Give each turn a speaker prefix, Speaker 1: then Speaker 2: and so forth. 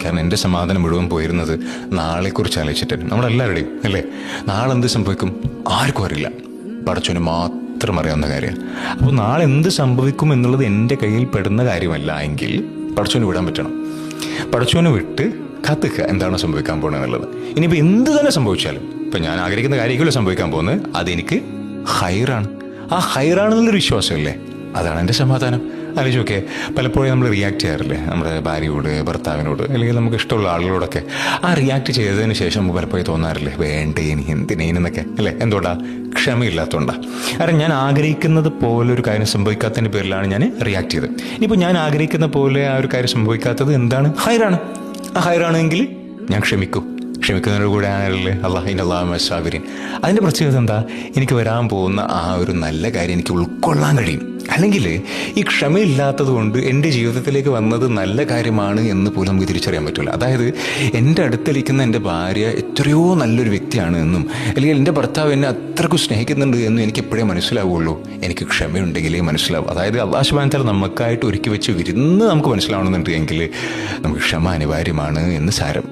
Speaker 1: കാരണം എൻ്റെ സമാധാനം മുഴുവൻ പോയിരുന്നത് നാളെക്കുറിച്ച് ആലോചിച്ചിട്ട് നമ്മളെല്ലാവരുടെയും അല്ലേ. നാളെ എന്ത് സംഭവിക്കും ആർക്കും അറിയില്ല, പടച്ചോന് മാത്രം അറിയാവുന്ന കാര്യമാണ്. അപ്പോൾ നാളെ എന്ത് സംഭവിക്കും എന്നുള്ളത് എൻ്റെ കയ്യിൽ പെടുന്ന കാര്യമല്ല എങ്കിൽ പടച്ചോന് വിടാൻ പറ്റണം. പടച്ചോന് വിട്ട് കാത്തുക എന്താണോ സംഭവിക്കാൻ പോകുന്നത് എന്നുള്ളത്. ഇനിയിപ്പോൾ എന്ത് തന്നെ സംഭവിച്ചാലും, ഇപ്പം ഞാൻ ആഗ്രഹിക്കുന്ന കാര്യമായിരിക്കുമല്ലോ സംഭവിക്കാൻ പോകുന്നത്, അതെനിക്ക് ഹൈറാണ്. ആ ഹൈറാണെന്നുള്ളൊരു വിശ്വാസമില്ലേ, അതാണ് എൻ്റെ സമാധാനം. ആലോചിച്ച് നോക്കിയേ, പലപ്പോഴും നമ്മൾ റിയാക്ട് ചെയ്യാറില്ലേ നമ്മുടെ ഭാര്യയോട്, ഭർത്താവിനോട്, അല്ലെങ്കിൽ നമുക്ക് ഇഷ്ടമുള്ള ആളുകളോടൊക്കെ. ആ റിയാക്ട് ചെയ്തതിന് ശേഷം നമുക്ക് പലപ്പോഴും തോന്നാറില്ലേ, വേണ്ടേ ഇനി എന്തിനേന്നൊക്കെ അല്ലേ. എന്തുകൊണ്ടാ? ക്ഷമയില്ലാത്തതുകൊണ്ടാ. കാരണം ഞാൻ ആഗ്രഹിക്കുന്നത് പോലെ ഒരു കാര്യം സംഭവിക്കാത്തതിൻ്റെ പേരിലാണ് ഞാൻ റിയാക്ട് ചെയ്തത്. ഇനിയിപ്പോൾ ഞാൻ ആഗ്രഹിക്കുന്ന പോലെ ആ ഒരു കാര്യം സംഭവിക്കാത്തത് എന്താണ്? ഹൈറാണ്. ആ ഹൈറാണെങ്കിൽ ഞാൻ ക്ഷമിക്കുന്നതിൻ്റെ കൂടെ ആണല്ലേ അല്ലാഹുവിൻ. അതിൻ്റെ പ്രത്യേകത എന്താ? എനിക്ക് വരാൻ പോകുന്ന ആ ഒരു നല്ല കാര്യം എനിക്ക് ഉൾക്കൊള്ളാൻ കഴിയും. അല്ലെങ്കിൽ ഈ ക്ഷമയില്ലാത്തത് കൊണ്ട് എൻ്റെ ജീവിതത്തിലേക്ക് വന്നത് നല്ല കാര്യമാണ് എന്ന് പോലും നമുക്ക് തിരിച്ചറിയാൻ പറ്റില്ല. അതായത് എൻ്റെ അടുത്തിരിക്കുന്ന എൻ്റെ ഭാര്യ എത്രയോ നല്ലൊരു വ്യക്തിയാണ് എന്നും, അല്ലെങ്കിൽ എൻ്റെ ഭർത്താവ് എന്നെ അത്രയ്ക്കും സ്നേഹിക്കുന്നുണ്ട് എന്നും എനിക്ക് എപ്പോഴേ മനസ്സിലാവുള്ളൂ. എനിക്ക് ക്ഷമയുണ്ടെങ്കിലേ മനസ്സിലാവും. അതായത് അല്ലാഹു സുബ്ഹാനഹു വ തആല നമുക്കായിട്ട് ഒരുക്കി വെച്ച് വിരുന്ന് നമുക്ക് മനസ്സിലാവണമെന്നുണ്ടെങ്കിൽ നമുക്ക് ക്ഷമ അനിവാര്യമാണ് എന്ന് സാരം.